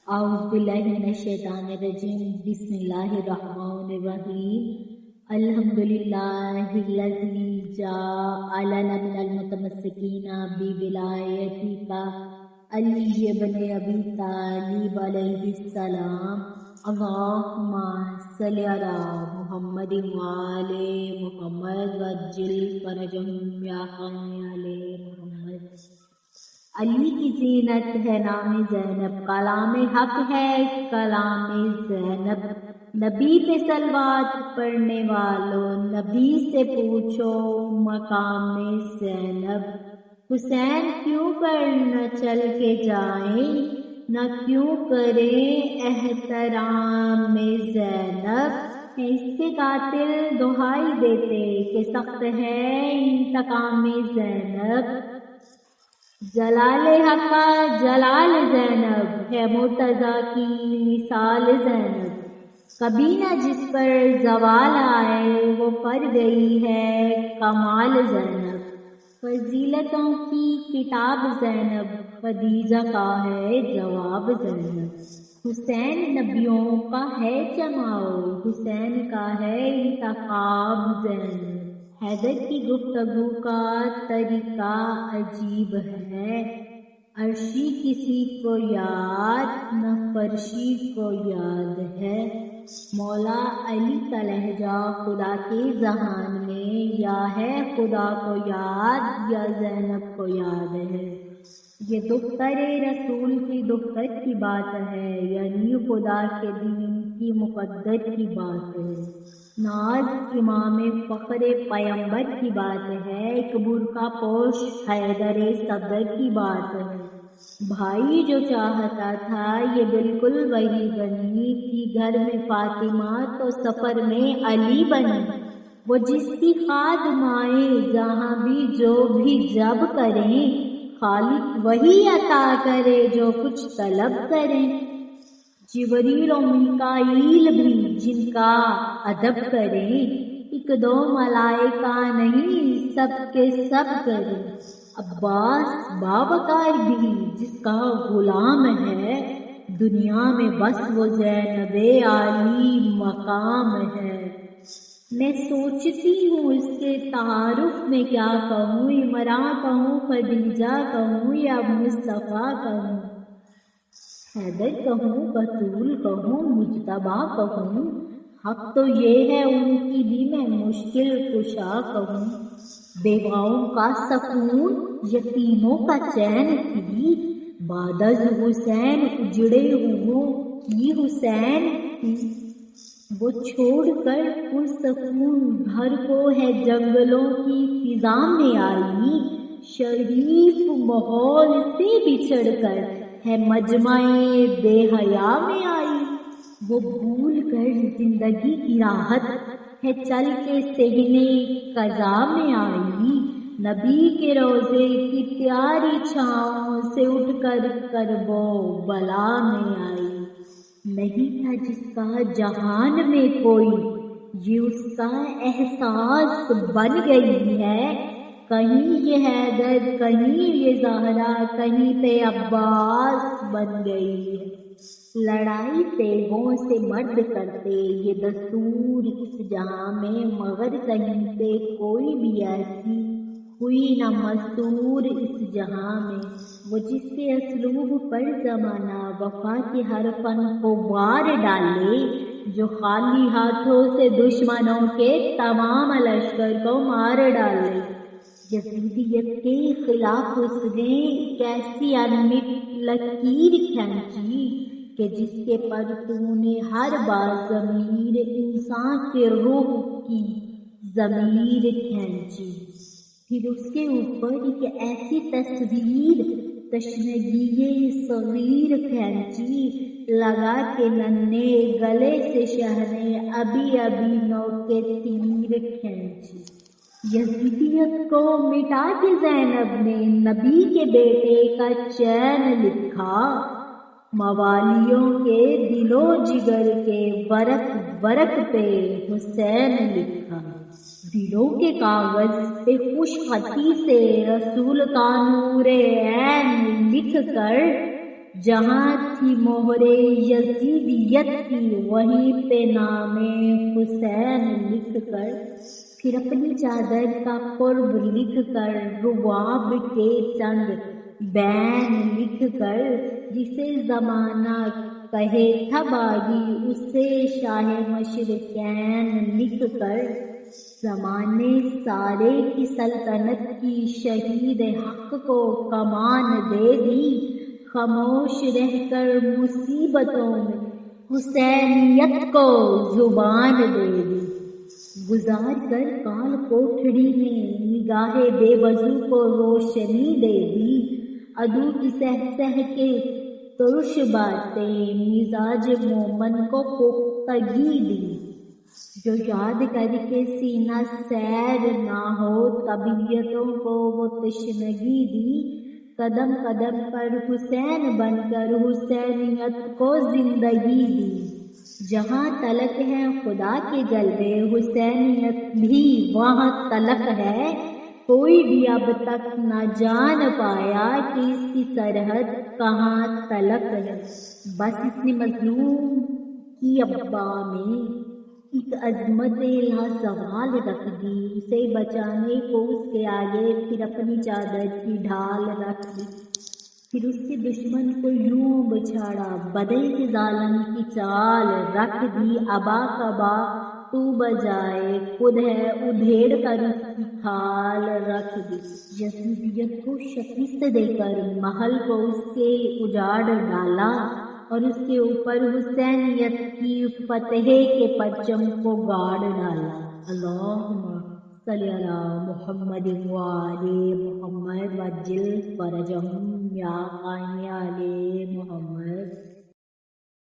اعوذ باللہ من الشیطان الرجیم بسم اللہ الرحمن الرحیم الحمدللہ الذی جعلنا من المتمسکین بولایتک علی بن ابی طالب علیہ السلام اللہم صلی علی محمد وآل محمد وعجل فرجہم یا خانی آل محمد۔ علی کی زینت ہے نام زینب، کلام حق ہے کلام زینب۔ نبی پہ صلوات پڑھنے والوں، نبی سے پوچھو مقام زینب۔ حسین کیوں کر نہ چل کے جائیں، نہ کیوں کریں احترام زینب۔ اس کے قاتل دہائی دیتے کہ سخت ہے انتقام زینب۔ جلال حق کا جلال زینب ہے، مرتضیٰ کی مثال زینب۔ کبھی نہ جس پر زوال آئے وہ پر گئی ہے کمال زینب۔ فضیلتوں کی کتاب زینب، خدیجہ کا ہے جواب زینب۔ حسین نبیوں کا ہے جماؤ، حسین کا ہے انتخاب زینب۔ حیدر کی گفتگو کا طریقہ عجیب ہے، عرشی کسی کو یاد نہ فرشی کو یاد ہے۔ مولا علی کا لہجہ خدا کے ذہان میں یا ہے خدا کو یاد یا زینب کو یاد ہے۔ یہ دختر رسول کی دختر کی بات ہے، یعنی خدا کے دین کی مقدر کی بات ہے۔ ناز امام فخر پیمبر کی بات ہے، ایک برقع پوش حیدر صدر کی بات ہے۔ بھائی جو چاہتا تھا یہ بالکل وہی بنی تھی، گھر میں فاطمہ تو سفر میں علی بنی۔ وہ جس کی خادمائیں جہاں بھی جو بھی جب کریں، خالق وہی عطا کرے جو کچھ طلب کریں۔ جبریل و میکائیل بھی جن کا ادب کریں، ایک دو ملائکہ نہیں سب کے سب کریں۔ عباس باوقار بھی جس کا غلام ہے، دنیا میں بس وہ زینب عالی مقام ہے۔ میں سوچتی ہوں اس کے تعارف میں کیا کہوں، عمران کہوں، خدیجہ کہوں یا مصطفیٰ کہوں، حیدر کہوں، بطول کہوں، مجتبیٰ کہوں۔ حق تو یہ ہے ان کی بھی میں مشکل کشا کہوں۔ بیواؤں کا سکون یتیموں کا چین تھی، بعد از حسین اجڑے ہوئوں کی حسین تھی۔ وہ چھوڑ کر پرسکون گھر کو ہے جنگلوں کی فضا میں آئی، شریف ماحول سے بچھڑ کر ہے مجمع بے حیا میں آئی۔ وہ بھول کر زندگی کی راحت ہے چل کے صحنے قضا میں آئی، نبی کے روضے کی پیاری چھاؤں سے اٹھ کر کرب و بلا میں آئی۔ نہیں تھا جس کا جہان میں کوئی، یہ اس کا احساس بن گئی ہے۔ کہیں یہ حیدر، کہیں یہ زہرا، کہیں پہ عباس بن گئی ہے۔ لڑائی تیغوں سے مرد کرتے یہ دستور اس جہاں میں، مگر کہیں پہ کوئی بھی ایسی ہوئی نہ مستور اس جہاں میں۔ وہ جس کے اسلوب پر زمانہ وفا کے ہر فن کو وار ڈالے، جو خالی ہاتھوں سے دشمنوں کے تمام لشکر کو مار ڈالے۔ یزیدیت کے خلاف اس نے ایک ایسی انمٹ لکیر کھینچی کہ جس کے پر تو نے ہر بار ضمیر انسان کے روح کی ضمیر کھینچی۔ پھر اس کے اوپر ایک ایسی تصویر تشنگی صغیر کھینچی، لگا کے ننھے گلے سے شہنے ابھی ابھی نو کے تیر کھینچی۔ یزیدیت کو مٹا کے زینب نے نبی کے بیٹے کا چین لکھا، موالیوں کے دل و جگر کے ورق ورق پہ حسین لکھا۔ دلوں کے کاغذ پہ خوش خطی سے رسول کا نور عین لکھ کر جہاں تھی مہر یزیدیت کی وہیں پہ نام حسین لکھ کر، پھر اپنی چادر کا قرب لکھ کر، رباب کے چند بین لکھ کر، جسے زمانہ کہے تھا باغی اسے شاہ مشرقین لکھ کر، زمانے سارے کی سلطنت کی شہید حق کو کمان دے دی، خاموش رہ کر مصیبتوں میں حسینیت کو زبان دے دی، گزار کر کال کوٹھڑی میں نگاہ بے وضو کو روشنی دے دی، عدو کی سہ سہ کے ترش باتیں مزاج مومن کو پختگی دی، جو یاد کر کے سینہ سیر نہ ہو طبیعتوں کو وہ تشنگی دی، قدم قدم پر حسین بن کر حسینیت کو زندگی دی، جہاں تلک ہے خدا کے جلوے حسینیت بھی وہاں تلک ہے، کوئی بھی اب تک نہ جان پایا کہ اس کی سرحد کہاں تلک ہے، بس اس نے مظلوم کی ابا میں ایک عظمت لازوال رکھ دی، اسے بچانے کو اس کے آگے پھر اپنی چادر کی ڈھال رکھ دی، پھر اس کے دشمن کو یوں بچھاڑا بدل کے ظالم کی چال رکھ دی، ابا کبا تو بجائے خود ہے ادھیڑ کر اس کی کھال رکھ دی، یزیدیت کو شکست دے کر محل کو اس کے اجاڑ ڈالا، اور اس کے اوپر حسینیت کی فتح کے پرچم کو گاڑ ڈالا۔ اللہم صلی علی محمد وآل محمد وعجل فرجہم یا آل محمد۔